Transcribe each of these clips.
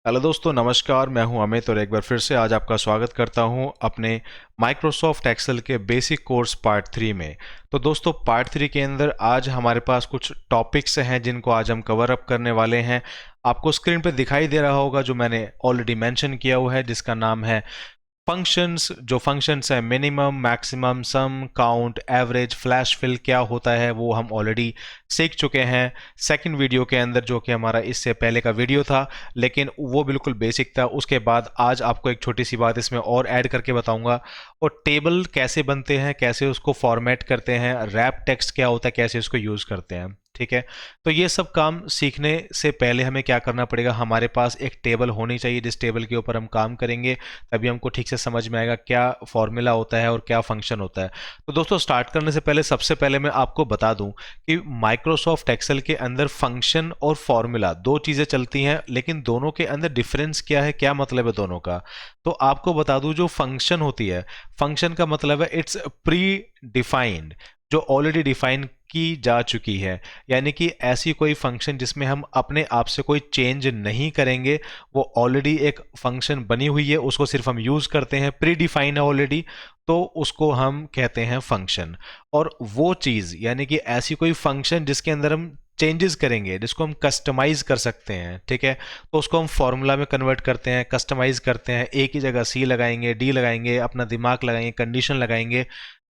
Hello दोस्तों, नमस्कार। मैं हूं अमित और एक बार फिर से आज आपका स्वागत करता हूं अपने माइक्रोसॉफ्ट एक्सेल के बेसिक कोर्स पार्ट 3 में। तो दोस्तों, पार्ट 3 के अंदर आज हमारे पास कुछ टॉपिक्स हैं जिनको आज हम कवर अप करने वाले हैं। आपको स्क्रीन पे दिखाई दे रहा होगा जो मैंने ऑलरेडी मेंशन किया हुआ है, जिसका नाम है फंक्शंस। जो फंक्शंस है मिनिमम, मैक्सिमम, सम, काउंट, एवरेज, फ्लैश फिल क्या होता है वो हम ऑलरेडी सीख चुके हैं सेकंड वीडियो के अंदर, जो कि हमारा इससे पहले का वीडियो था, लेकिन वो बिल्कुल बेसिक था। उसके बाद आज आपको एक छोटी सी बात इसमें और ऐड करके बताऊंगा, और टेबल कैसे बनते हैं, कैसे उसको फॉर्मेट करते हैं, रैप टेक्स्ट क्या होता है, कैसे उसको यूज़ करते हैं। ठीक है, तो ये सब काम सीखने से पहले हमें क्या करना पड़ेगा, हमारे पास एक टेबल होनी चाहिए जिस टेबल के ऊपर हम काम करेंगे, तभी हमको ठीक से समझ में आएगा क्या फॉर्मूला होता है और क्या फंक्शन होता है। तो दोस्तों, स्टार्ट करने से पहले सबसे पहले मैं आपको बता दूं कि माइक्रोसॉफ्ट एक्सेल के अंदर फंक्शन और फॉर्मूला दो चीज़ें चलती हैं, लेकिन दोनों के अंदर डिफरेंस क्या है, क्या मतलब है दोनों का। तो आपको बता दूं, जो फंक्शन होती है, फंक्शन का मतलब है इट्स प्री डिफाइंड, जो ऑलरेडी डिफाइन की जा चुकी है। यानी कि ऐसी कोई फंक्शन जिसमें हम अपने आप से कोई चेंज नहीं करेंगे, वो ऑलरेडी एक फंक्शन बनी हुई है, उसको सिर्फ हम यूज करते हैं, प्री डिफाइन है ऑलरेडी, तो उसको हम कहते हैं फंक्शन। और वो चीज यानी कि ऐसी कोई फंक्शन जिसके अंदर हम चेंजेस करेंगे, जिसको हम कस्टमाइज कर सकते हैं, ठीक है, तो उसको हम फॉर्मूला में कन्वर्ट करते हैं, कस्टमाइज करते हैं, एक ही जगह सी लगाएंगे, डी लगाएंगे, अपना दिमाग लगाएंगे, कंडीशन लगाएंगे,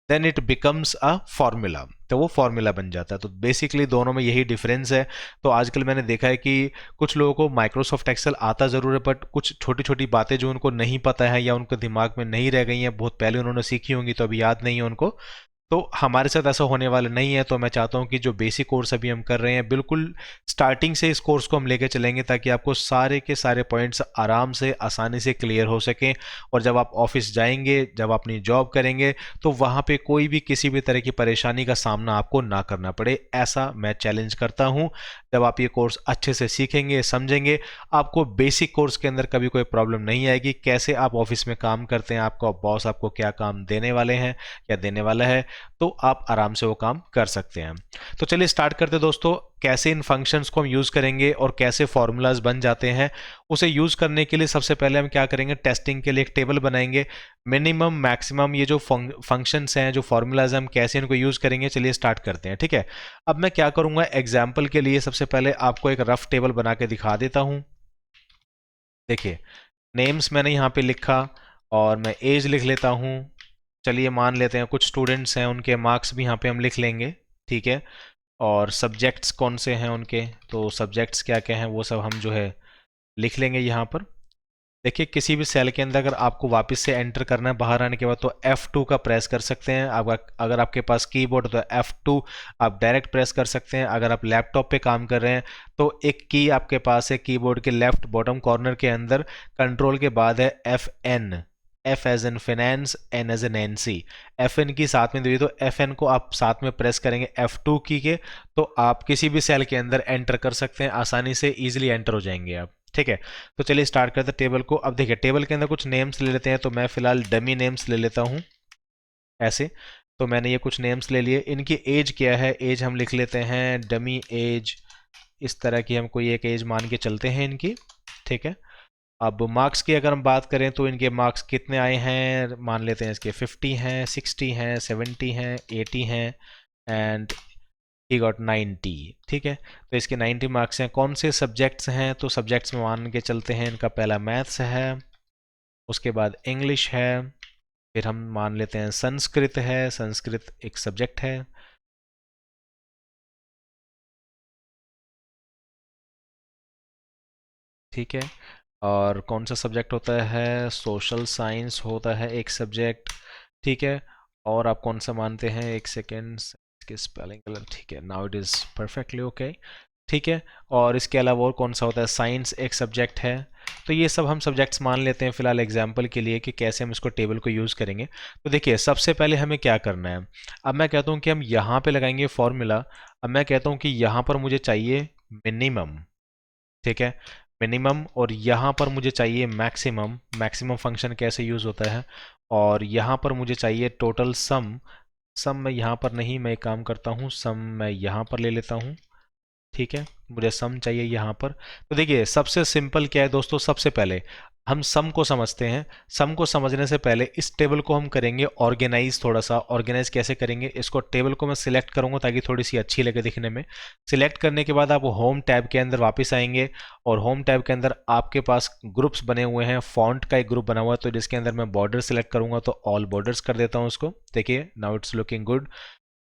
then it becomes a formula, तो वो फॉर्मूला बन जाता है। तो बेसिकली दोनों में यही डिफरेंस है। तो आजकल मैंने देखा है कि कुछ लोगों को माइक्रोसॉफ्ट एक्सेल आता ज़रूर है, बट कुछ छोटी छोटी बातें जो उनको नहीं पता है या उनके दिमाग में नहीं रह गई हैं, बहुत पहले उन्होंने सीखी होंगी तो अभी याद नहीं है उनको। तो हमारे साथ ऐसा होने वाला नहीं है। तो मैं चाहता हूं कि जो बेसिक कोर्स अभी हम कर रहे हैं, बिल्कुल स्टार्टिंग से इस कोर्स को हम लेके चलेंगे, ताकि आपको सारे के सारे पॉइंट्स आराम से, आसानी से क्लियर हो सकें। और जब आप ऑफिस जाएंगे, जब आप अपनी जॉब करेंगे, तो वहां पे कोई भी किसी भी तरह की परेशानी का सामना आपको ना करना पड़े, ऐसा मैं चैलेंज करता हूं। जब आप ये कोर्स अच्छे से सीखेंगे, समझेंगे, आपको बेसिक कोर्स के अंदर कभी कोई प्रॉब्लम नहीं आएगी। कैसे आप ऑफिस में काम करते हैं, आपका बॉस आपको क्या काम देने वाले हैं या देने वाला है, तो आप आराम से वो काम कर सकते हैं। तो चलिए स्टार्ट करते हैं दोस्तों, कैसे इन फंक्शंस को हम यूज करेंगे और कैसे फॉर्मूलाज बन जाते हैं। उसे यूज करने के लिए सबसे पहले हम क्या करेंगे, टेस्टिंग के लिए एक टेबल बनाएंगे। मिनिमम, मैक्सिमम, ये जो फंक्शंस हैं, जो फॉर्मूलाज हैं, हम कैसे इनको यूज करेंगे, चलिए स्टार्ट करते हैं। ठीक है, अब मैं क्या करूंगा, एग्जाम्पल के लिए सबसे पहले आपको एक रफ टेबल बना के दिखा देता हूं। देखिए, नेम्स मैंने यहाँ पे लिखा और मैं एज लिख लेता हूँ। चलिए मान लेते हैं कुछ स्टूडेंट्स हैं, उनके मार्क्स भी यहाँ पे हम लिख लेंगे। ठीक है, और सब्जेक्ट्स कौन से हैं उनके, तो सब्जेक्ट्स क्या क्या हैं वो सब हम जो है लिख लेंगे यहाँ पर। देखिए, किसी भी सेल के अंदर अगर आपको वापस से एंटर करना है बाहर आने के बाद, तो F2 का प्रेस कर सकते हैं। अगर आपके पास कीबोर्ड है तो F2 आप डायरेक्ट प्रेस कर सकते हैं। अगर आप लैपटॉप पे काम कर रहे हैं तो एक की आपके पास है कीबोर्ड के लेफ्ट बॉटम कॉर्नर के अंदर, कंट्रोल के बाद है FN, F as N finance, N as N NC, F N की साथ में दी, तो एफ एन को आप साथ में प्रेस करेंगे F2 की के, तो आप किसी भी सेल के अंदर एंटर कर सकते हैं, आसानी से इजीली एंटर हो जाएंगे आप। ठीक है, तो चलिए स्टार्ट करते हैं टेबल को। अब देखिए, टेबल के अंदर कुछ नेम्स ले लेते हैं, तो मैं फिलहाल डमी नेम्स ले लेता हूँ ऐसे। तो मैंने ये कुछ नेम्स ले लिए, इनकी एज क्या है, एज हम लिख लेते हैं डमी एज, इस तरह की हम कोई एक एज मान के चलते हैं इनकी। ठीक है, अब मार्क्स की अगर हम बात करें तो इनके मार्क्स कितने आए हैं, मान लेते हैं इसके 50 हैं, 60 हैं, 70 हैं, 80 हैं, एंड ही गॉट 90। ठीक है, तो इसके 90 मार्क्स हैं। कौन से सब्जेक्ट्स हैं, तो सब्जेक्ट्स में मान के चलते हैं इनका पहला मैथ्स है, उसके बाद इंग्लिश है, फिर हम मान लेते हैं संस्कृत है, संस्कृत एक सब्जेक्ट है। ठीक है, और कौन सा सब्जेक्ट होता है, सोशल साइंस होता है एक सब्जेक्ट। ठीक है, और आप कौन सा मानते हैं, एक सेकेंड, इसके स्पेलिंग कलर, ठीक है, now it is perfectly okay. ठीक है, और इसके अलावा और कौन सा होता है, साइंस एक सब्जेक्ट है। तो ये सब हम सब्जेक्ट्स मान लेते हैं फिलहाल एग्जाम्पल के लिए कि कैसे हम इसको टेबल को यूज़ करेंगे। तो देखिए, सबसे पहले हमें क्या करना है, अब मैं कहता हूँ कि हम यहाँ पे लगाएंगे फॉर्मूला। अब मैं कहता हूँ कि यहाँ पर मुझे चाहिए मिनिमम, ठीक है, मिनिमम, और यहाँ पर मुझे चाहिए मैक्सिमम। मैक्सिमम फंक्शन कैसे यूज़ होता है, और यहाँ पर मुझे चाहिए टोटल सम। सम मैं यहाँ पर नहीं, मैं एक काम करता हूँ, सम मैं यहाँ पर ले लेता हूँ। ठीक है, मुझे सम चाहिए यहाँ पर। तो देखिए सबसे सिंपल क्या है दोस्तों, सबसे पहले हम सम को समझते हैं। सम को समझने से पहले इस टेबल को हम करेंगे ऑर्गेनाइज, थोड़ा सा ऑर्गेनाइज कैसे करेंगे, इसको टेबल को मैं सिलेक्ट करूंगा ताकि थोड़ी सी अच्छी लगे दिखने में। सिलेक्ट करने के बाद आप होम टैब के अंदर वापस आएंगे और होम टैब के अंदर आपके पास ग्रुप्स बने हुए हैं। फॉन्ट का एक ग्रुप बना हुआ है, तो जिसके अंदर मैं बॉर्डर सिलेक्ट करूंगा तो ऑल बॉर्डर्स कर देता हूं उसको। देखिए नाउ इट्स लुकिंग गुड।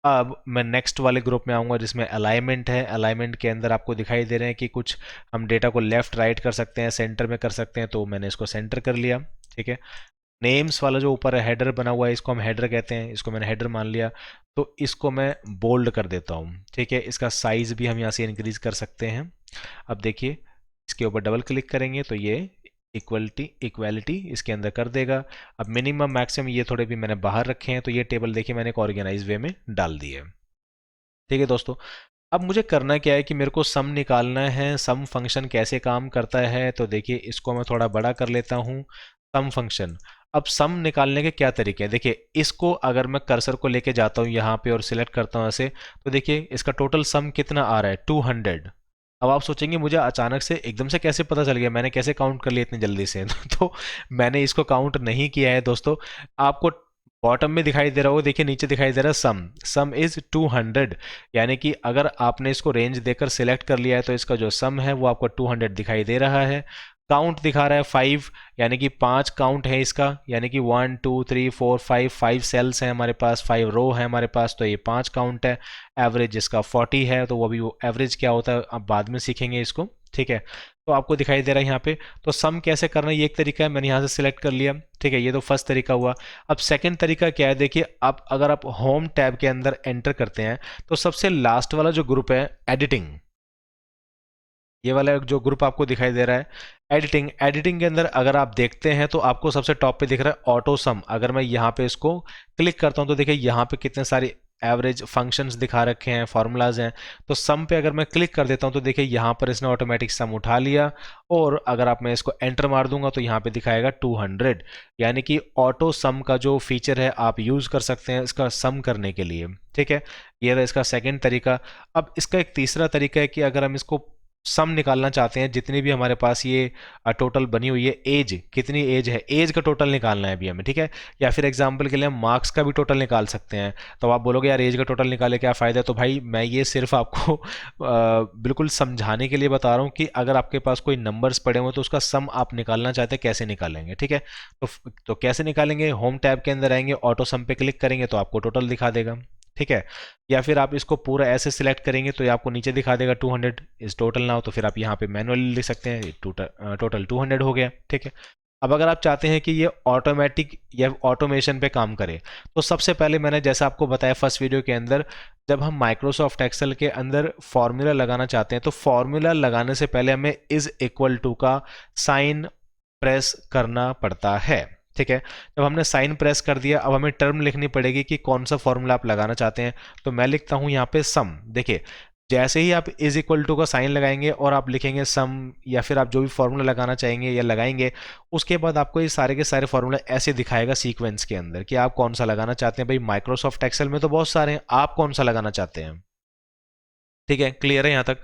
अब मैं नेक्स्ट वाले ग्रुप में आऊंगा जिसमें अलाइनमेंट है। अलाइनमेंट के अंदर आपको दिखाई दे रहे हैं कि कुछ हम डेटा को लेफ्ट राइट कर सकते हैं, सेंटर में कर सकते हैं, तो मैंने इसको सेंटर कर लिया। ठीक है, नेम्स वाला जो ऊपर हेडर बना हुआ है इसको हम हेडर कहते हैं, इसको मैंने हेडर मान लिया, तो इसको मैं बोल्ड कर देता हूँ। ठीक है, इसका साइज भी हम यहाँ से इंक्रीज कर सकते हैं। अब देखिए इसके ऊपर डबल क्लिक करेंगे तो ये इक्वालिटी इसके अंदर कर देगा। अब मिनिमम मैक्सिमम ये थोड़े भी मैंने बाहर रखे हैं, तो ये टेबल देखिए मैंने एक ऑर्गेनाइज वे में डाल दिए। ठीक है दोस्तों, अब मुझे करना क्या है कि मेरे को सम निकालना है। सम फंक्शन कैसे काम करता है, तो देखिए इसको मैं थोड़ा बड़ा कर लेता हूँ। सम फंक्शन, अब सम निकालने के क्या तरीके हैं, देखिए इसको अगर मैं कर्सर को लेके जाता हूँ यहाँ पे और सिलेक्ट करता हूँ ऐसे, तो देखिए इसका टोटल सम कितना आ रहा है, 200। अब आप सोचेंगे मुझे अचानक से एकदम से कैसे पता चल गया, मैंने कैसे काउंट कर लिया इतनी जल्दी से तो मैंने इसको काउंट नहीं किया है दोस्तों। आपको बॉटम में दिखाई दे रहा होगा, देखिए नीचे दिखाई दे रहा है सम, सम इज 200। यानी कि अगर आपने इसको रेंज देकर सिलेक्ट कर लिया है तो इसका जो सम है वो आपको 200 दिखाई दे रहा है। काउंट दिखा रहा है 5, यानी कि 5 काउंट है इसका, यानी कि 1 2 3 4 5, 5 सेल्स हैं हमारे पास, 5 रो है हमारे पास, तो ये 5 काउंट है। एवरेज इसका 40 है, तो वो भी वो एवरेज क्या होता है अब बाद में सीखेंगे इसको। ठीक है, तो आपको दिखाई दे रहा है यहाँ पे। तो सम कैसे करना है ये एक तरीका है, मैंने यहाँ से सिलेक्ट कर लिया। ठीक है, ये तो फर्स्ट तरीका हुआ। अब सेकंड तरीका क्या है, देखिए आप अगर आप होम टैब के अंदर एंटर करते हैं तो सबसे लास्ट वाला जो ग्रुप है एडिटिंग, ये वाला जो ग्रुप आपको दिखाई दे रहा है एडिटिंग, एडिटिंग के अंदर अगर आप देखते हैं तो आपको सबसे टॉप पे दिख रहा है ऑटो सम। अगर मैं यहाँ पे इसको क्लिक करता हूँ तो देखिए यहाँ पे कितने सारे एवरेज फंक्शंस दिखा रखे हैं, फार्मूलाज हैं। तो सम पे अगर मैं क्लिक कर देता हूँ तो देखिए यहाँ पर इसने ऑटोमेटिक सम उठा लिया, और अगर आप मैं इसको एंटर मार दूंगा तो यहाँ पे दिखाएगा 200। यानी कि ऑटो सम का जो फीचर है आप यूज़ कर सकते हैं इसका सम करने के लिए। ठीक है, ये रहा इसका सेकेंड तरीका। अब इसका एक तीसरा तरीका है कि अगर हम इसको सम निकालना चाहते हैं, जितनी भी हमारे पास ये टोटल बनी हुई है, एज कितनी एज है, एज का टोटल निकालना है अभी हमें। ठीक है, या फिर एग्जांपल के लिए हम मार्क्स का भी टोटल निकाल सकते हैं। तो आप बोलोगे यार एज का टोटल निकाले क्या फ़ायदा है, तो भाई मैं ये सिर्फ आपको बिल्कुल समझाने के लिए बता रहा हूँ कि अगर आपके पास कोई नंबर्स पड़े हुए तो उसका सम आप निकालना चाहते हैं कैसे निकालेंगे। ठीक है, तो कैसे निकालेंगे, होम टैब के अंदर आएंगे, ऑटो सम पे क्लिक करेंगे तो आपको टोटल दिखा देगा। ठीक है, या फिर आप इसको पूरा ऐसे सिलेक्ट करेंगे तो ये आपको नीचे दिखा देगा 200 इज टोटल नाउ, तो फिर आप यहाँ पे मैनुअली लिख सकते हैं टोटल 200 हो गया। ठीक है, अब अगर आप चाहते हैं कि ये ऑटोमेटिक या ऑटोमेशन पे काम करे, तो सबसे पहले मैंने जैसा आपको बताया फर्स्ट वीडियो के अंदर, जब हम माइक्रोसॉफ्ट एक्सेल के अंदर फॉर्मूला लगाना चाहते हैं तो फॉर्मूला लगाने से पहले हमें इज इक्वल टू का साइन प्रेस करना पड़ता है। ठीक है, जब हमने साइन प्रेस कर दिया अब हमें टर्म लिखनी पड़ेगी कि कौन सा फॉर्मूला आप लगाना चाहते हैं। तो मैं लिखता हूं यहाँ पे सम। देखिए जैसे ही आप इज इक्वल टू का साइन लगाएंगे और आप लिखेंगे सम, या फिर आप जो भी फॉर्मूला लगाना चाहेंगे या लगाएंगे, उसके बाद आपको ये सारे के सारे फॉर्मूला ऐसे दिखाएगा सीक्वेंस के अंदर कि आप कौन सा लगाना चाहते हैं। भाई माइक्रोसॉफ्ट एक्सेल में तो बहुत सारे हैं, आप कौन सा लगाना चाहते हैं। ठीक है, क्लियर है यहाँ तक।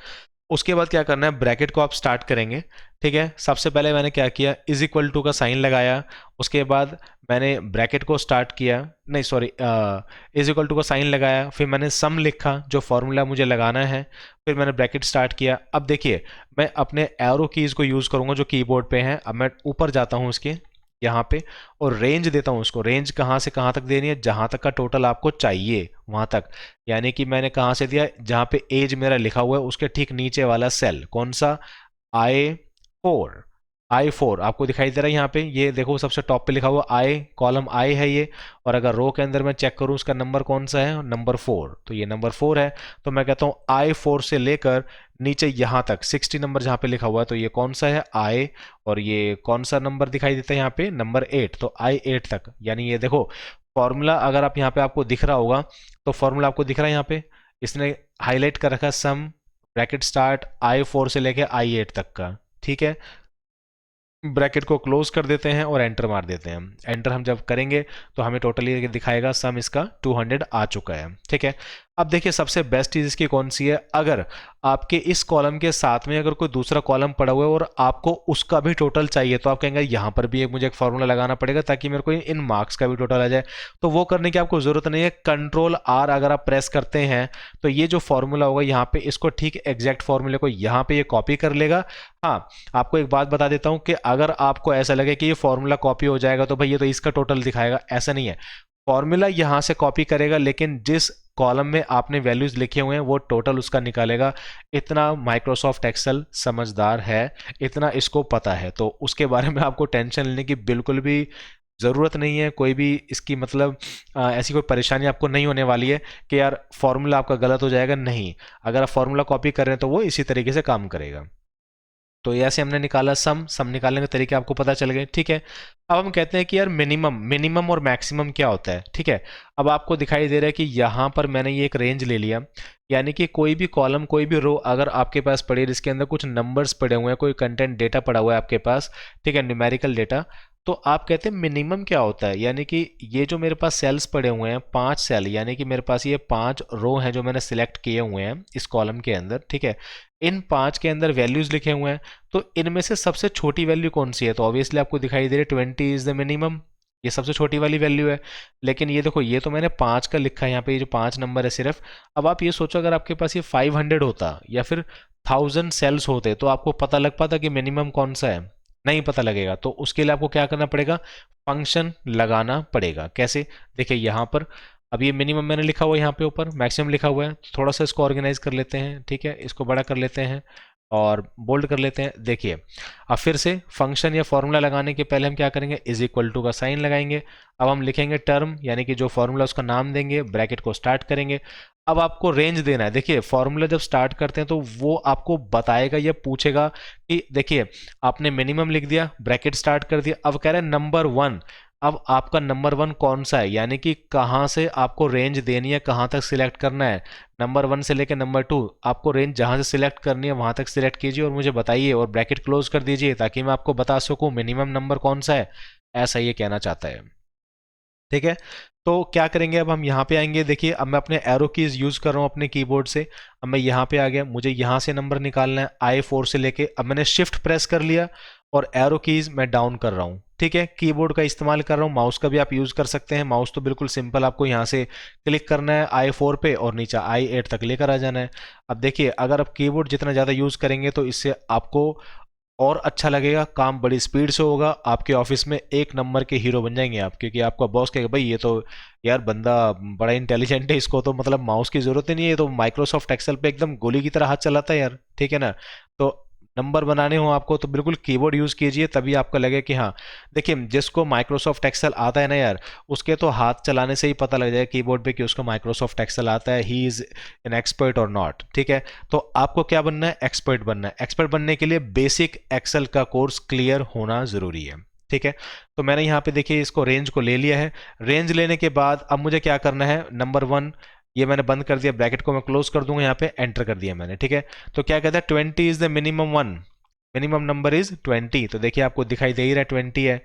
उसके बाद क्या करना है, ब्रैकेट को आप स्टार्ट करेंगे। ठीक है, सबसे पहले मैंने क्या किया, इज इक्वल टू का साइन लगाया, उसके बाद मैंने ब्रैकेट को स्टार्ट किया, नहीं सॉरी, इज इक्वल टू का साइन लगाया, फिर मैंने सम लिखा जो फॉर्मूला मुझे लगाना है, फिर मैंने ब्रैकेट स्टार्ट किया। अब देखिए मैं अपने एरो कीज़ को यूज़ करूँगा जो कीबोर्ड पे हैं। अब मैं ऊपर जाता हूँ उसके यहाँ पे और रेंज देता हूँ उसको। रेंज कहाँ से कहाँ तक देनी है, जहाँ तक का टोटल आपको चाहिए वहाँ तक। यानी कि मैंने कहाँ से दिया, जहाँ पे एज मेरा लिखा हुआ है उसके ठीक नीचे वाला सेल कौन सा, I4। I4 आपको दिखाई दे रहा है यहाँ पे, ये देखो सबसे टॉप पे लिखा हुआ आई, कॉलम आई है ये। और अगर रो के अंदर मैं चेक करूँ उसका नंबर कौन सा है, नंबर 4, तो ये नंबर 4 है। तो मैं कहता हूँ I4 से लेकर नीचे यहाँ तक 60 नंबर जहाँ पे लिखा हुआ है, तो ये कौन सा है, I। और ये कौन सा नंबर दिखाई देता है यहाँ पे, नंबर 8, तो I8 तक। यानी ये देखो फॉर्मूला अगर आप यहाँ पे आपको दिख रहा होगा, तो फॉर्मूला आपको दिख रहा है यहाँ पे, इसने हाईलाइट कर रखा है सम ब्रैकेट स्टार्ट I4 से लेके I8 तक का। ठीक है, ब्रैकेट को क्लोज कर देते हैं और एंटर मार देते हैं। एंटर हम जब करेंगे तो हमें टोटली दिखाएगा सम इसका 200 आ चुका है। ठीक है, अब देखिए सबसे बेस्ट चीज़ इसकी कौन सी है, अगर आपके इस कॉलम के साथ में अगर कोई दूसरा कॉलम पड़ा हुआ है और आपको उसका भी टोटल चाहिए, तो आप कहेंगे यहाँ पर भी मुझे एक फॉर्मूला लगाना पड़ेगा ताकि मेरे को इन मार्क्स का भी टोटल आ जाए। तो वो करने की आपको ज़रूरत नहीं है, कंट्रोल आर अगर आप प्रेस करते हैं तो ये जो फॉर्मूला होगा यहाँ पे, इसको ठीक एग्जैक्ट फॉर्मूले को यहाँ पे ये कॉपी कर लेगा। हाँ, आपको एक बात बता देता हूँ कि अगर आपको ऐसा लगे कि ये फॉर्मूला कॉपी हो जाएगा तो भाई ये तो इसका टोटल दिखाएगा, ऐसा नहीं है। फॉर्मूला यहाँ से कॉपी करेगा लेकिन जिस कॉलम में आपने वैल्यूज लिखे हुए हैं वो टोटल उसका निकालेगा। इतना माइक्रोसॉफ्ट एक्सेल समझदार है, इतना इसको पता है, तो उसके बारे में आपको टेंशन लेने की बिल्कुल भी ज़रूरत नहीं है। कोई भी इसकी मतलब ऐसी कोई परेशानी आपको नहीं होने वाली है कि यार फॉर्मूला आपका गलत हो जाएगा, नहीं। अगर आप फॉर्मूला कॉपी कर रहे हैं तो वो इसी तरीके से काम करेगा। तो ऐसे हमने निकाला सम निकालने के तरीके आपको पता चल गए, ठीक है। अब हम कहते हैं कि यार मिनिमम और मैक्सिमम क्या होता है, ठीक है। अब आपको दिखाई दे रहा है कि यहाँ पर मैंने ये एक रेंज ले लिया, यानी कि कोई भी कॉलम कोई भी रो अगर आपके पास पड़ी है जिसके अंदर कुछ नंबर्स पड़े हुए हैं, कोई कंटेंट डेटा पड़ा हुआ है आपके पास, ठीक है, न्यूमेरिकल डेटा, तो आप कहते हैं मिनिमम क्या होता है, यानी कि ये जो मेरे पास सेल्स पड़े हुए हैं 5 सेल, यानी कि मेरे पास ये 5 रो हैं जो मैंने सिलेक्ट किए हुए हैं इस कॉलम के अंदर, ठीक है। इन 5 के अंदर वैल्यूज लिखे हुए हैं, तो इनमें से सबसे छोटी वैल्यू कौन सी है, तो ऑब्वियसली आपको दिखाई दे रही है 20 इज द मिनिमम, ये सबसे छोटी वाली वैल्यू है। लेकिन ये देखो, ये तो मैंने 5 का लिखा है यहाँ पे, ये जो 5 नंबर है सिर्फ। अब आप ये सोचो अगर आपके पास ये 500 होता या फिर 1000 सेल्स होते तो आपको पता लग पाता कि मिनिमम कौन सा है, नहीं पता लगेगा। तो उसके लिए आपको क्या करना पड़ेगा, फंक्शन लगाना पड़ेगा। कैसे, देखिए यहाँ पर अब ये मिनिमम मैंने लिखा हुआ है, यहाँ पे ऊपर मैक्सिमम लिखा हुआ है, तो थोड़ा सा इसको ऑर्गेनाइज कर लेते हैं, ठीक है, इसको बड़ा कर लेते हैं और बोल्ड कर लेते हैं। देखिए अब फिर से फंक्शन या फॉर्मूला लगाने के पहले हम क्या करेंगे, इज इक्वल टू का साइन लगाएंगे। अब हम लिखेंगे टर्म, यानी कि जो फॉर्मूला उसका नाम देंगे, ब्रैकेट को स्टार्ट करेंगे। अब आपको रेंज देना है। देखिए फॉर्मूला जब स्टार्ट करते हैं तो वो आपको बताएगा या पूछेगा कि देखिए आपने मिनिमम लिख दिया, ब्रैकेट स्टार्ट कर दिया, अब कह रहा है नंबर 1, अब आपका नंबर 1 कौन सा है, यानी कि कहाँ से आपको रेंज देनी है, कहाँ तक सिलेक्ट करना है। नंबर 1 से लेकर नंबर 2 आपको रेंज जहाँ से सिलेक्ट करनी है वहाँ तक सिलेक्ट कीजिए और मुझे बताइए, और ब्रैकेट क्लोज कर दीजिए ताकि मैं आपको बता सकूँ मिनिमम नंबर कौन सा है, ऐसा ये कहना चाहता है, ठीक है। तो क्या करेंगे, अब हम यहाँ पे आएंगे। देखिए अब मैं अपने एरो कीज यूज कर रहा हूँ अपने कीबोर्ड से। अब मैं यहाँ पे आ गया, मुझे यहाँ से नंबर निकालना है I4 से लेके, अब मैंने शिफ्ट प्रेस कर लिया और एरो कीज मैं डाउन कर रहा हूँ, ठीक है। कीबोर्ड का इस्तेमाल कर रहा हूँ, माउस का भी आप यूज कर सकते हैं। माउस तो बिल्कुल सिंपल, आपको यहाँ से क्लिक करना है I4 पे और नीचे I8 तक लेकर आ जाना है। अब देखिए अगर आप कीबोर्ड जितना ज़्यादा यूज करेंगे तो इससे आपको और अच्छा लगेगा, काम बड़ी स्पीड से होगा, आपके ऑफिस में एक नंबर के हीरो बन जाएंगे आप, क्योंकि आपका बॉस कहेगा भाई ये तो यार बंदा बड़ा इंटेलिजेंट है, इसको तो मतलब माउस की जरूरत ही नहीं है, ये तो माइक्रोसॉफ्ट एक्सेल पे एकदम गोली की तरह हाथ चलाता है यार, ठीक है ना। तो नंबर बनाने हो आपको तो बिल्कुल कीबोर्ड यूज़ कीजिए, तभी आपको लगे कि हाँ। देखिए जिसको माइक्रोसॉफ्ट एक्सेल आता है ना यार, उसके तो हाथ चलाने से ही पता लग जाए कीबोर्ड पे कि उसको माइक्रोसॉफ्ट एक्सेल आता है, ही इज़ एन एक्सपर्ट और नॉट, ठीक है। तो आपको क्या बनना है, एक्सपर्ट बनना है। एक्सपर्ट बनने के लिए बेसिक एक्सेल का कोर्स क्लियर होना ज़रूरी है, ठीक है। तो मैंने यहाँ पे देखिए इसको रेंज को ले लिया है। रेंज लेने के बाद अब मुझे क्या करना है, नंबर 1 ये मैंने बंद कर दिया, ब्रैकेट को मैं क्लोज कर दूंगा, यहाँ पे एंटर कर दिया मैंने, ठीक है। तो क्या कहता है 20 is the minimum 1, minimum number is 20। तो देखिए आपको दिखाई दे ही रहा है 20 है।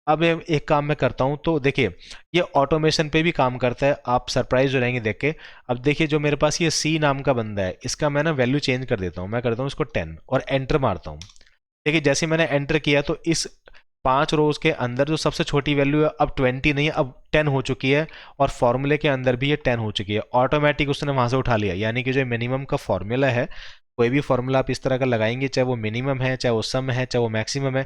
अब एक काम मैं करता हूँ, तो देखिए ये ऑटोमेशन पे भी काम करता है, आप सरप्राइज हो जाएंगे देख के। अब देखिए जो मेरे पास ये सी नाम का बंदा है, इसका मैं ना वैल्यू चेंज कर देता हूँ, मैं करता हूँ इसको 10 और एंटर मारता हूँ। देखिए जैसे मैंने एंटर किया तो इस 5 रोज के अंदर जो सबसे छोटी वैल्यू है अब 20 नहीं है, अब 10 हो चुकी है, और फॉर्मूले के अंदर भी ये 10 हो चुकी है, ऑटोमेटिक उसने वहां से उठा लिया। यानी कि जो मिनिमम का फॉर्मूला है, कोई भी फॉर्मूला आप इस तरह का लगाएंगे, चाहे वो मिनिमम है, चाहे वो सम है, चाहे वो मैक्सिमम है,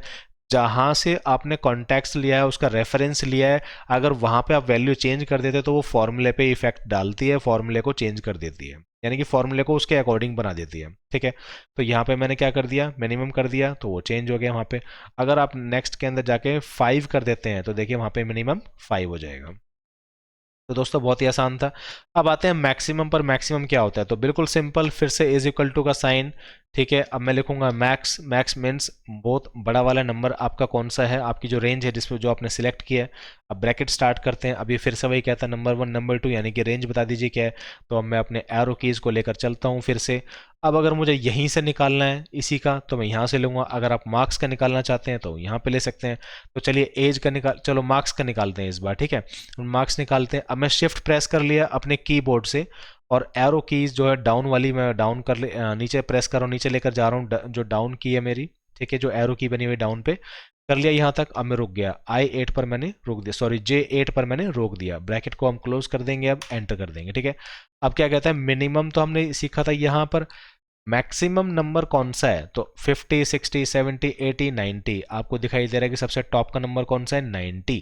जहां से आपने कॉन्टेक्स्ट लिया है, उसका रेफरेंस लिया है, अगर वहां पे आप वैल्यू चेंज कर देते तो वो फॉर्मूले पे इफेक्ट डालती है, फॉर्मूले को चेंज कर देती है, यानी कि फॉर्मूले को उसके अकॉर्डिंग बना देती है, ठीक है। तो यहाँ पे मैंने क्या कर दिया, मिनिमम कर दिया, तो वो चेंज हो गया वहाँ पे। अगर आप नेक्स्ट के अंदर जाके 5 कर देते हैं तो देखिए वहाँ पे मिनिमम 5 हो जाएगा। तो दोस्तों बहुत ही आसान था। अब आते हैं मैक्सिमम पर। मैक्सिमम क्या होता है, तो बिल्कुल सिंपल, फिर से इज इक्वल टू का साइन, ठीक है। अब मैं लिखूंगा मैक्स, मैक्स मीन्स बहुत बड़ा वाला नंबर आपका कौन सा है, आपकी जो रेंज है जिसमें जो आपने सिलेक्ट किया है। अब ब्रैकेट स्टार्ट करते हैं, अब ये फिर से वही कहता है नंबर 1 नंबर 2, यानी कि रेंज बता दीजिए क्या है। तो अब मैं अपने एरो कीज को लेकर चलता हूँ फिर से। अब अगर मुझे यहीं से निकालना है इसी का, तो मैं यहाँ से लूँगा। अगर आप मार्क्स का निकालना चाहते हैं तो यहाँ पे ले सकते हैं। तो चलिए एज का चलो मार्क्स का निकालते हैं इस बार, ठीक है। मार्क्स निकालते हैं। अब मैं शिफ्ट प्रेस कर लिया अपने कीबोर्ड से और एरो कीज जो है डाउन वाली मैं डाउन नीचे प्रेस कर रहा हूँ, नीचे लेकर जा रहा हूँ, जो डाउन की है मेरी, ठीक है, जो एरो की बनी हुई डाउन पे कर लिया यहाँ तक। अब मैं रुक गया, I8 पर मैंने रोक दिया, सॉरी J8 पर मैंने रोक दिया। ब्रैकेट को हम क्लोज कर देंगे, अब एंटर कर देंगे, ठीक है। अब क्या कहता है, मिनिमम तो हमने सीखा था यहाँ पर, मैक्सिमम नंबर कौन सा है, तो 50 60 70 80 90 आपको दिखाई दे रहा है कि सबसे टॉप का नंबर कौन सा है, 90।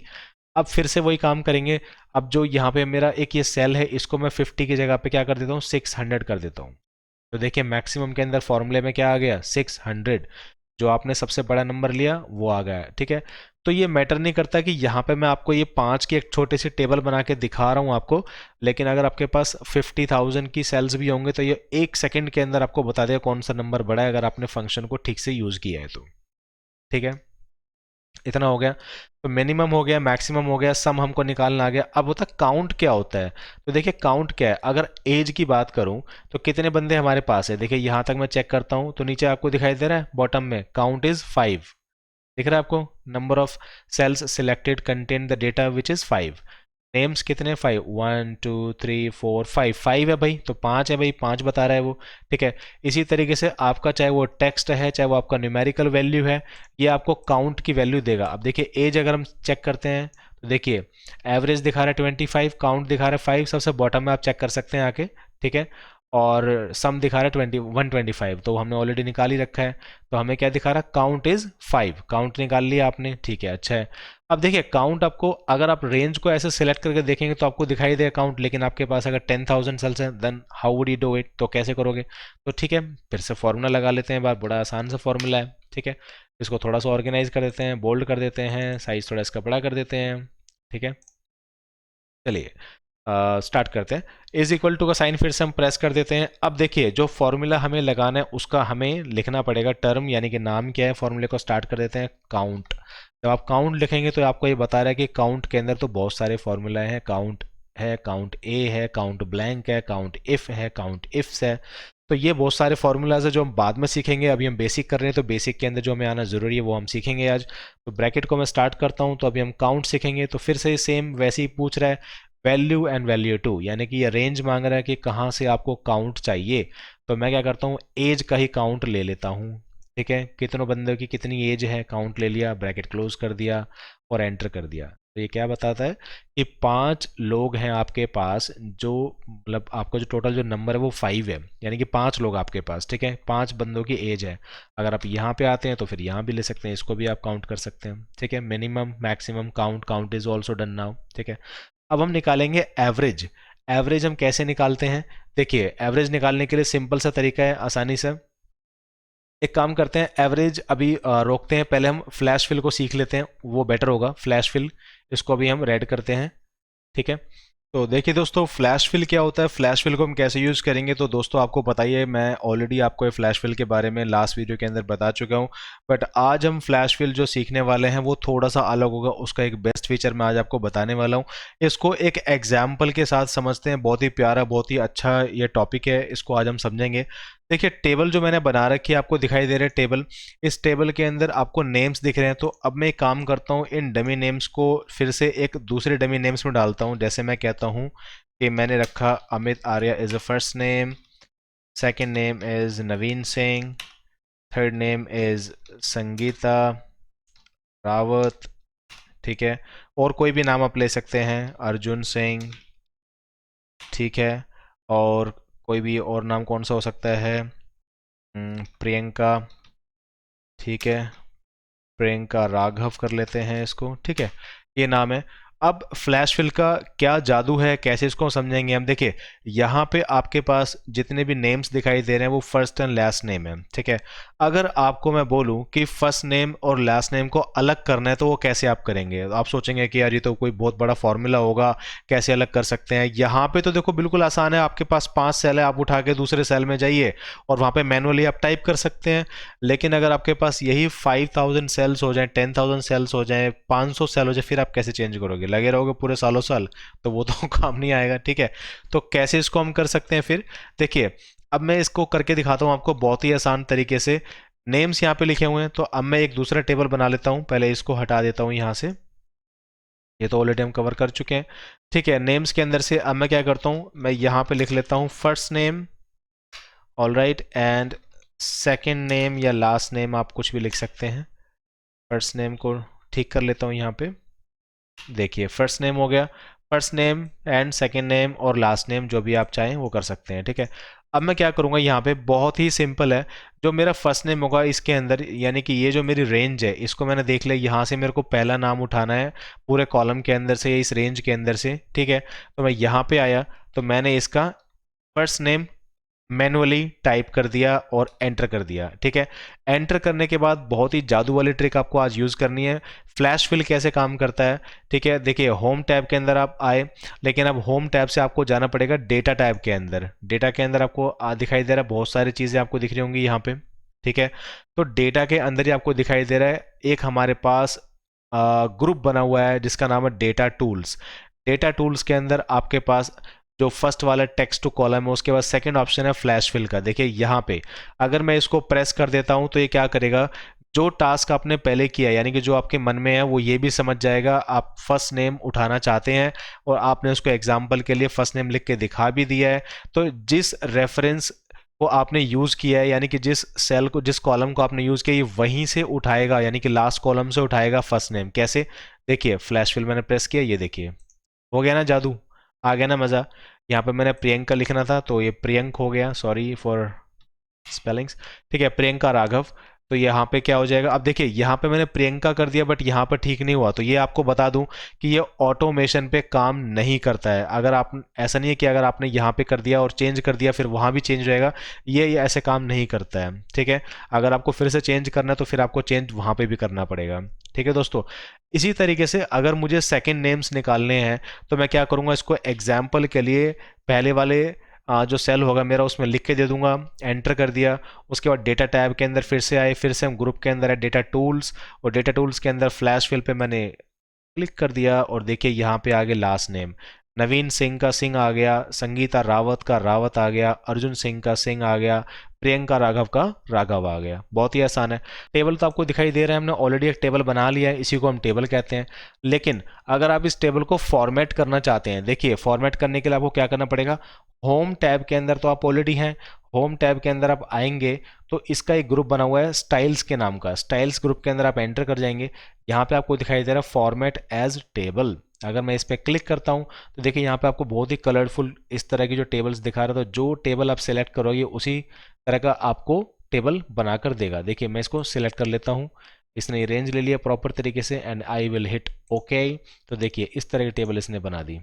अब फिर से वही काम करेंगे। अब जो यहाँ पे मेरा एक ये सेल है, इसको मैं 50 की जगह पे क्या कर देता हूँ, 600 कर देता हूँ। तो देखिए मैक्सिमम के अंदर फॉर्मूले में क्या आ गया, 600। जो आपने सबसे बड़ा नंबर लिया वो आ गया, ठीक है। तो ये मैटर नहीं करता कि यहाँ पे मैं आपको ये 5 की एक छोटी सी टेबल बना के दिखा रहा हूँ आपको, लेकिन अगर आपके पास 50,000 की सेल्स भी होंगे तो ये 1 सेकंड के अंदर आपको बता देगा कौन सा नंबर बड़ा है, अगर आपने फंक्शन को ठीक से यूज किया है तो, ठीक है। इतना हो गया, तो मिनिमम हो गया, मैक्सिमम हो गया, सम हमको निकालना आ गया। अब होता है काउंट क्या होता है, तो देखिए काउंट क्या है, अगर एज की बात करूं तो कितने बंदे हमारे पास है, देखिए यहां तक मैं चेक करता हूं तो नीचे आपको दिखाई दे रहा है बॉटम में काउंट इज 5, दिख रहा है आपको, number of cells selected contain the data which is 5। Names कितने, 5, 1 2 3 4 5, 5 है भाई, तो 5 है भाई, 5 बता रहा है वो, ठीक है। इसी तरीके से आपका चाहे वो टेक्स्ट है, चाहे वो आपका न्यूमेरिकल वैल्यू है, ये आपको काउंट की वैल्यू देगा। अब देखिए एज अगर हम चेक करते हैं तो देखिए एवरेज दिखा रहा है 25, काउंट दिखा रहा है 5, सबसे बॉटम में आप चेक कर सकते हैं आके, ठीक है। और सम दिखा रहा है 125, तो हमने ऑलरेडी निकाल ही रखा है। तो हमें क्या दिखा रहा है, काउंट इज 5, काउंट निकाल लिया आपने, ठीक है, अच्छा है। अब देखिए काउंट आपको, अगर आप रेंज को ऐसे सिलेक्ट करके देखेंगे तो आपको दिखाई देगा काउंट, लेकिन आपके पास अगर 10,000 सेल्स हैं then how would you do it, तो कैसे करोगे। तो ठीक है, फिर से फॉर्मूला लगा लेते हैं, बात बड़ा आसान सा फॉर्मूला है, ठीक है। इसको थोड़ा सा ऑर्गेनाइज कर देते हैं, बोल्ड कर देते हैं, साइज थोड़ा इसका बड़ा कर देते हैं, ठीक है। चलिए स्टार्ट करते हैं। इज इक्वल टू का साइन फिर से हम प्रेस कर देते हैं। अब देखिए जो फॉर्मूला हमें लगाना है उसका हमें लिखना पड़ेगा टर्म, यानी कि नाम क्या है, फॉर्मूले को स्टार्ट कर देते हैं काउंट। जब आप काउंट लिखेंगे तो आपको ये बता रहा है कि काउंट के अंदर तो बहुत सारे फॉर्मूला हैं, काउंट है, काउंट ए है, काउंट ब्लैंक है, काउंट इफ है, काउंट इफ्स है। तो ये बहुत सारे फॉर्मूलाज है जो हम बाद में सीखेंगे, अभी हम बेसिक कर रहे हैं तो बेसिक के अंदर जो हमें आना जरूरी है वो हम सीखेंगे आज। तो ब्रैकेट को मैं स्टार्ट करता हूँ, तो अभी हम काउंट सीखेंगे, तो फिर से सेम वैसे ही पूछ रहा है वैल्यू एंड वैल्यू टू, यानी कि ये रेंज मांग रहा है कि कहाँ से आपको काउंट चाहिए। तो मैं क्या करता हूँ, एज का ही काउंट ले लेता हूँ, ठीक है, कितनों बंदों की कितनी एज है, काउंट ले लिया, ब्रैकेट क्लोज कर दिया और एंटर कर दिया। तो ये क्या बताता है कि 5 लोग हैं आपके पास, जो मतलब आपका जो टोटल जो नंबर है वो 5 है, यानी कि 5 लोग आपके पास, ठीक है, 5 बंदों की एज है। अगर आप यहाँ पे आते हैं तो फिर यहाँ भी ले सकते हैं, इसको भी आप काउंट कर सकते हैं, ठीक है। Minimum maximum count, count is also done now, ठीक है। अब हम निकालेंगे एवरेज। एवरेज हम कैसे निकालते हैं, देखिए एवरेज निकालने के लिए सिंपल सा तरीका है, आसानी से एक काम करते हैं, एवरेज अभी रोकते हैं, पहले हम फ्लैश फिल को सीख लेते हैं, वो बेटर होगा। फ्लैश फिल, इसको अभी हम रेड करते हैं, ठीक है। तो देखिए दोस्तों फ्लैश फिल क्या होता है, फ्लैश फिल को हम कैसे यूज़ करेंगे, तो दोस्तों आपको पता ही है, मैं ऑलरेडी आपको ये फ्लैश फिल के बारे में लास्ट वीडियो के अंदर बता चुका हूँ। बट आज हम फ्लैश फिल जो सीखने वाले हैं वो थोड़ा सा अलग होगा, उसका एक बेस्ट फीचर मैं आज आपको बताने वाला हूँ। इसको एक एग्जाम्पल के साथ समझते हैं, बहुत ही प्यारा, बहुत ही अच्छा ये टॉपिक है, इसको आज हम समझेंगे। देखिए टेबल जो मैंने बना रखी है, आपको दिखाई दे रहे हैं टेबल, इस टेबल के अंदर आपको नेम्स दिख रहे हैं। तो अब मैं एक काम करता हूँ, इन डमी नेम्स को फिर से एक दूसरे डमी नेम्स में डालता हूँ। जैसे मैं कहता हूँ कि मैंने रखा Amit Arya is a first name, second name is Naveen Singh, third name is Sangeeta Rawat, ठीक है। और कोई भी नाम आप ले सकते हैं, अर्जुन सिंह, ठीक है। और कोई भी और नाम कौन सा हो सकता है, प्रियंका, ठीक है, प्रियंका राघव कर लेते हैं इसको, ठीक है, ये नाम है। अब फ्लैश फिल का क्या जादू है, कैसे इसको समझेंगे हम, देखिए यहाँ पे आपके पास जितने भी नेम्स दिखाई दे रहे हैं वो फर्स्ट एंड लास्ट नेम है, ठीक है। अगर आपको मैं बोलूँ कि फर्स्ट नेम और लास्ट नेम को अलग करना है तो वो कैसे आप करेंगे, आप सोचेंगे कि यार ये तो कोई बहुत बड़ा फॉर्मूला होगा, कैसे अलग कर सकते हैं। यहाँ पे तो देखो बिल्कुल आसान है, आपके पास 5 सेल है, आप उठा के दूसरे सेल में जाइए और वहाँ पे मैनुअली आप टाइप कर सकते हैं। लेकिन अगर आपके पास यही 5,000 सेल्स हो जाए, 10,000 सेल्स हो जाए, 500 सेल हो जाए, फिर आप कैसे चेंज करोगे, लगे रहोगे पूरे सालों साल, तो वो तो काम नहीं आएगा, ठीक है। तो कैसे इसको हम कर सकते हैं फिर, देखिए अब मैं इसको करके दिखाता हूँ आपको बहुत ही आसान तरीके से। नेम्स यहाँ पे लिखे हुए हैं, तो अब मैं एक दूसरा टेबल बना लेता हूँ, पहले इसको हटा देता हूँ यहाँ से, ये तो ऑलरेडी हम कवर कर चुके हैं। ठीक है, नेम्स के अंदर से अब मैं क्या करता हूँ, मैं यहाँ पे लिख लेता हूँ first name, all right, and second name या लास्ट नेम आप कुछ भी लिख सकते हैं। फर्स्ट नेम को ठीक कर लेता हूँ यहाँ पे। देखिए फर्स्ट नेम हो गया, first name and second name और लास्ट नेम जो भी आप चाहें वो कर सकते हैं। ठीक है, अब मैं क्या करूँगा यहाँ पे, बहुत ही सिंपल है। जो मेरा फर्स्ट नेम होगा इसके अंदर, यानी कि ये जो मेरी रेंज है इसको मैंने देख लिया, यहाँ से मेरे को पहला नाम उठाना है पूरे कॉलम के अंदर से या इस रेंज के अंदर से। ठीक है, तो मैं यहाँ पे आया तो मैंने इसका फर्स्ट नेम मैनुअली टाइप कर दिया और एंटर कर दिया। ठीक है, एंटर करने के बाद बहुत ही जादू वाली ट्रिक आपको आज यूज़ करनी है। फ्लैश फिल कैसे काम करता है, ठीक है, देखिए होम टैब के अंदर आप आए, लेकिन अब होम टैब से आपको जाना पड़ेगा डेटा टैब के अंदर। डेटा के अंदर आपको दिखाई दे रहा है, बहुत सारी चीज़ें आपको दिख रही होंगी यहाँ पे। ठीक है, तो डेटा के अंदर ही आपको दिखाई दे रहा है एक हमारे पास ग्रुप बना हुआ है जिसका नाम है डेटा टूल्स। डेटा टूल्स के अंदर आपके पास जो फर्स्ट वाला टेक्स्ट टू कॉलम है, उसके बाद सेकंड ऑप्शन है फ्लैश फिल का। देखिए यहाँ पे अगर मैं इसको प्रेस कर देता हूँ तो ये क्या करेगा, जो टास्क आपने पहले किया यानी कि जो आपके मन में है वो ये भी समझ जाएगा आप फर्स्ट नेम उठाना चाहते हैं, और आपने उसको एग्जाम्पल के लिए फर्स्ट नेम लिख के दिखा भी दिया है। तो जिस रेफरेंस को आपने यूज़ किया है, यानी कि जिस सेल को, जिस कॉलम को आपने यूज़ किया, ये वहीं से उठाएगा, यानी कि लास्ट कॉलम से उठाएगा फर्स्ट नेम। कैसे, देखिए फ्लैश फिल मैंने प्रेस किया, ये देखिए हो गया ना जादू, आ गया ना मज़ा। यहाँ पे मैंने प्रियंका लिखना था तो ये प्रियंक हो गया, सॉरी फॉर स्पेलिंग्स। ठीक है, प्रियंका राघव, तो यहाँ पे क्या हो जाएगा, अब देखिए यहाँ पे मैंने प्रियंका कर दिया बट यहाँ पर ठीक नहीं हुआ। तो ये आपको बता दूं कि ये ऑटोमेशन पे काम नहीं करता है। अगर आप, ऐसा नहीं है कि अगर आपने यहाँ पे कर दिया और चेंज कर दिया फिर वहाँ भी चेंज रहेगा, ये ऐसे काम नहीं करता है। ठीक है, अगर आपको फिर से चेंज करना है तो फिर आपको चेंज वहाँ पे भी करना पड़ेगा। ठीक है दोस्तों, इसी तरीके से अगर मुझे सेकेंड नेम्स निकालने हैं तो मैं क्या करूँगा, इसको एग्जाम्पल के लिए पहले वाले जो सेल होगा मेरा उसमें लिख के दे दूंगा, एंटर कर दिया। उसके बाद डेटा टैब के अंदर फिर से आए, फिर से हम ग्रुप के अंदर है डेटा टूल्स, और डेटा टूल्स के अंदर फ्लैश फिल पे मैंने क्लिक कर दिया और देखिए यहाँ पे आगे लास्ट नेम, नवीन सिंह का सिंह आ गया, संगीता रावत का रावत आ गया, अर्जुन सिंह का सिंह आ गया, प्रियंका राघव का राघव आ गया। बहुत ही आसान है। टेबल तो आपको दिखाई दे रहा है, हमने ऑलरेडी एक टेबल बना लिया है, इसी को हम टेबल कहते हैं। लेकिन अगर आप इस टेबल को फॉर्मेट करना चाहते हैं, देखिए फॉर्मेट करने के लिए आपको क्या करना पड़ेगा, होम टैब के अंदर तो आप ऑलरेडी हैं, होम टैब के अंदर आप आएंगे तो इसका एक ग्रुप बना हुआ है स्टाइल्स के नाम का, स्टाइल्स ग्रुप के अंदर आप एंटर कर जाएंगे। यहाँ पे आपको दिखाई दे रहा है फॉर्मेट एज टेबल। अगर मैं इस पर क्लिक करता हूँ तो देखिए यहाँ पे आपको बहुत ही कलरफुल इस तरह की जो टेबल्स दिखा रहा था, जो टेबल आप सेलेक्ट करोगे उसी तरह का आपको टेबल बनाकर देगा। देखिए मैं इसको सिलेक्ट कर लेता हूँ, इसने रेंज ले लिया प्रॉपर तरीके से, and I will hit okay. तो देखिए इस तरह की टेबल इसने बना दी,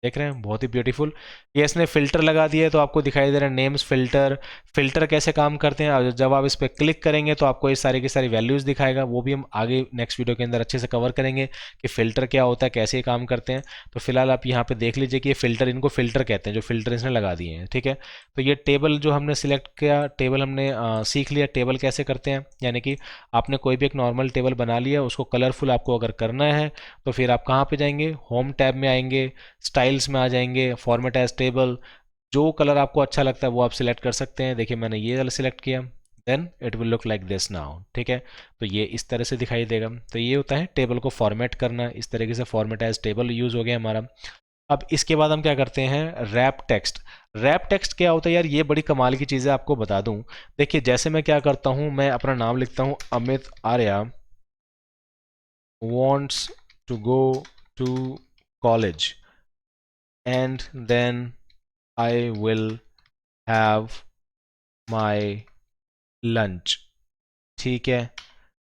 देख रहे हैं, बहुत ही ब्यूटीफुल। ये इसने फिल्टर लगा दिया है तो आपको दिखाई दे रहा है नेम्स फिल्टर। फिल्टर कैसे काम करते हैं, जब आप इस पर क्लिक करेंगे तो आपको ये सारी की सारी वैल्यूज़ दिखाएगा, वो भी हम आगे नेक्स्ट वीडियो के अंदर अच्छे से कवर करेंगे कि फ़िल्टर क्या होता है, कैसे काम करते हैं। तो फिलहाल आप यहाँ पे देख लीजिए कि ये फ़िल्टर, इनको फ़िल्टर कहते हैं, जो फिल्टर इसने लगा दिए हैं। ठीक है, तो ये टेबल जो हमने सिलेक्ट किया, टेबल हमने सीख लिया टेबल कैसे करते हैं, यानी कि आपने कोई भी एक नॉर्मल टेबल बना लिया, उसको कलरफुल आपको अगर करना है तो फिर आप कहाँ पे जाएंगे, होम टैब में आएंगे, स्टाइल्स में आ जाएंगे, फॉर्मेट एज टेबल, जो कलर आपको अच्छा लगता है वो आप सिलेक्ट कर सकते हैं। देखिए मैंने ये वाला सिलेक्ट किया, then it will look like this now. ठीक है, तो ये इस तरह से दिखाई देगा। तो ये होता है टेबल को फॉर्मेट करना, इस तरीके से फॉर्मेट एज टेबल यूज़ हो गया हमारा। अब इसके बाद हम क्या करते हैं, रैप टेक्स्ट। रैप टेक्स्ट क्या होता है यार, ये बड़ी कमाल की चीज़ है, आपको बता दूं। देखिए जैसे मैं क्या करता हूँ, मैं अपना नाम लिखता हूँ Amit Arya wants to go to college, and then I will have my lunch। ठीक है,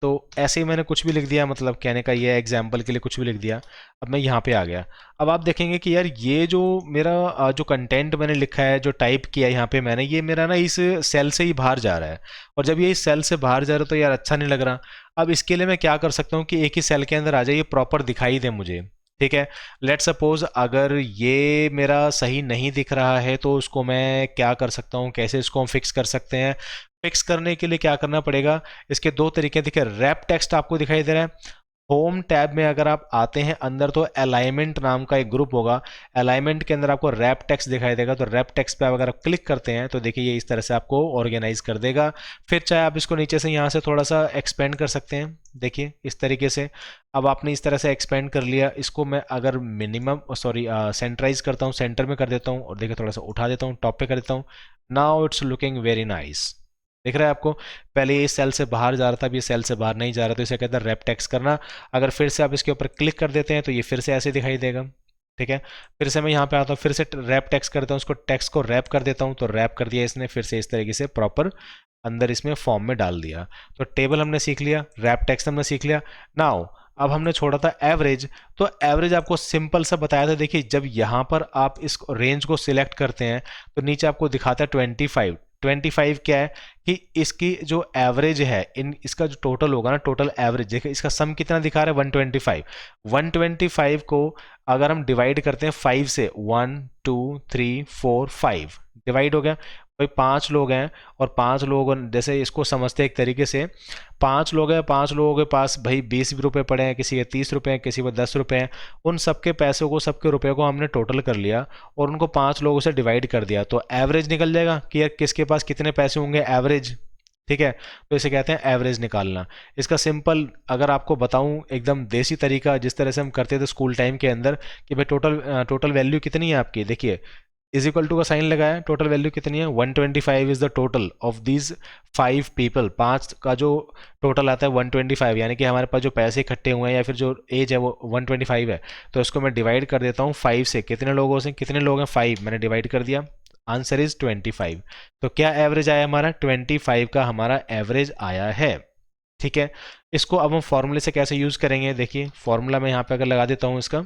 तो ऐसे ही मैंने कुछ भी लिख दिया, मतलब कहने का ये एग्जाम्पल के लिए कुछ भी लिख दिया। अब मैं यहाँ पे आ गया। अब आप देखेंगे कि यार ये जो मेरा जो कंटेंट मैंने लिखा है, जो टाइप किया है यहाँ पे मैंने, ये मेरा ना इस सेल से ही बाहर जा रहा है, और जब ये इस सेल से बाहर जा रहा है तो यार अच्छा नहीं लग रहा। अब इसके लिए मैं क्या कर सकता हूँ कि एक ही सेल के अंदर आ जाए, ये प्रॉपर दिखाई दे मुझे। ठीक है, लेट सपोज अगर ये मेरा सही नहीं दिख रहा है तो उसको मैं क्या कर सकता हूँ, कैसे इसको हम फिक्स कर सकते हैं। फिक्स करने के लिए क्या करना पड़ेगा, इसके दो तरीके दिखे। रैप टेक्स्ट आपको दिखाई दे रहा है, होम टैब में अगर आप आते हैं अंदर तो अलाइनमेंट नाम का एक ग्रुप होगा। अलाइनमेंट के अंदर आपको रैप टेक्स्ट दिखाई देगा, तो रैप टेक्स्ट पे अगर आप क्लिक करते हैं तो देखिए ये इस तरह से आपको ऑर्गेनाइज कर देगा। फिर चाहे आप इसको नीचे से यहाँ से थोड़ा सा एक्सपेंड कर सकते हैं, देखिए इस तरीके से। अब आपने इस तरह से एक्सपेंड कर लिया, इसको मैं अगर मिनिमम सेंटराइज करता हूँ, सेंटर में कर देता हूँ और देखिए थोड़ा सा उठा देता हूँ, टॉप पे कर देता हूँ। Now it's looking very nice. दिख रहा है आपको, पहले ये सेल से बाहर जा रहा था, अब ये सेल से बाहर नहीं जा रहा, तो इसे कहते हैं रैप टेक्स्ट करना। अगर फिर से आप इसके ऊपर क्लिक कर देते हैं तो ये फिर से ऐसे दिखाई देगा, ठीक है। फिर से मैं यहाँ पे आता हूँ, फिर से रैप टेक्स्ट करता हूँ, उसको टेक्स्ट को रैप कर देता हूँ, तो रैप कर दिया इसने, फिर से इस तरीके से प्रॉपर अंदर इसमें फॉर्म में डाल दिया। तो टेबल हमने सीख लिया, रैप टेक्स्ट हमने सीख लिया। नाउ अब हमने छोड़ा था एवरेज, तो एवरेज आपको सिंपल सा बताया था। देखिए जब यहाँ पर आप इस रेंज को सिलेक्ट करते हैं तो नीचे आपको दिखाता है 25। 25 क्या है कि इसकी जो एवरेज है, इन इसका जो टोटल होगा ना, टोटल एवरेज देखिए इसका सम कितना दिखा रहा है 125। 125 को अगर हम डिवाइड करते हैं 5 से, 1 2 3 4 5 डिवाइड हो गया। भाई 5 लोग हैं और 5 लोगों, जैसे इसको समझते हैं एक तरीके से, 5 लोग हैं, 5 लोगों के पास भाई 20 रुपये पड़े हैं, किसी के 30 रुपये हैं, किसी को 10 रुपये हैं। उन सबके पैसों को, सबके रुपये को हमने टोटल कर लिया और उनको 5 लोगों से डिवाइड कर दिया, तो एवरेज निकल जाएगा कि यार किसके पास कितने पैसे होंगे एवरेज, ठीक है। तो इसे कहते हैं एवरेज निकालना। इसका सिंपल अगर आपको बताऊं एकदम देसी तरीका, जिस तरह से हम करते थे स्कूल टाइम के अंदर, कि भाई टोटल वैल्यू कितनी है आपकी, देखिए इज इक्वल टू का साइन लगाया, टोटल वैल्यू कितनी है 125 is the total of these 5 people. 5 का जो टोटल आता है 125, यानी कि हमारे पास जो पैसे इकट्ठे हुए हैं या फिर जो एज है वो 125 है। तो इसको मैं डिवाइड कर देता हूँ 5 से, कितने लोगों से, कितने लोग हैं 5, मैंने डिवाइड कर दिया, आंसर इज 25। तो क्या एवरेज आया हमारा 25 का हमारा एवरेज आया है, ठीक है। इसको अब हम फॉर्मूले से कैसे यूज करेंगे, देखिए फॉर्मूला मैं यहाँ पे अगर लगा देता हूँ इसका,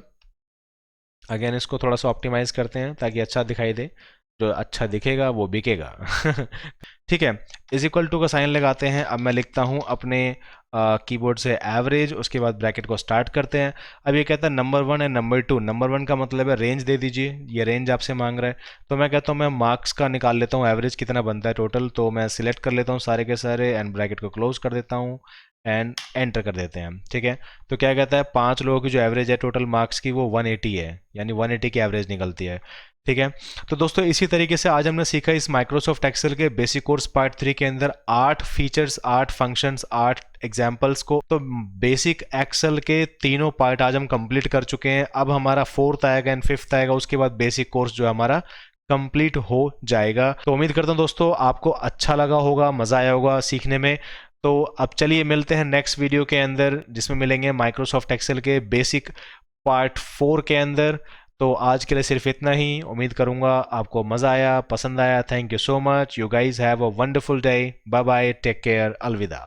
अगेन इसको थोड़ा सा ऑप्टिमाइज करते हैं ताकि अच्छा दिखाई दे, जो अच्छा दिखेगा वो बिकेगा ठीक है। इज इक्वल टू का साइन लगाते हैं। अब मैं लिखता हूँ अपने कीबोर्ड से एवरेज, उसके बाद ब्रैकेट को स्टार्ट करते हैं। अब ये कहता है नंबर 1 एंड नंबर 2। नंबर 1 का मतलब है रेंज दे दीजिए, ये रेंज आपसे मांग रहा है। तो मैं कहता हूँ मैं मार्क्स का निकाल लेता हूँ एवरेज कितना बनता है टोटल, तो मैं सिलेक्ट कर लेता हूँ सारे के सारे एंड ब्रैकेट को क्लोज कर देता हूँ एंड एंटर कर देते हैं, ठीक है। तो क्या कहता है 5 लोगों की जो एवरेज है टोटल मार्क्स की वो 180 है, यानी 180 की एवरेज निकलती है, ठीक है। तो दोस्तों इसी तरीके से आज हमने सीखा इस माइक्रोसॉफ्ट एक्सेल के बेसिक कोर्स पार्ट 3 के अंदर 8 फीचर्स, 8 फंक्शंस, 8 एग्जाम्पल्स को। तो बेसिक एक्सेल के तीनों पार्ट आज हम कंप्लीट कर चुके हैं। अब हमारा 4th आएगा एंड 5th आएगा, उसके बाद बेसिक कोर्स जो है हमारा कंप्लीट हो जाएगा। तो उम्मीद करता हूँ दोस्तों आपको अच्छा लगा होगा, मजा आया होगा सीखने में। तो अब चलिए मिलते हैं नेक्स्ट वीडियो के अंदर, जिसमें मिलेंगे माइक्रोसॉफ्ट एक्सेल के बेसिक पार्ट 4 के अंदर। तो आज के लिए सिर्फ इतना ही। उम्मीद करूंगा आपको मज़ा आया, पसंद आया। Thank you so much. You guys have a wonderful day. Bye bye, take care, अलविदा।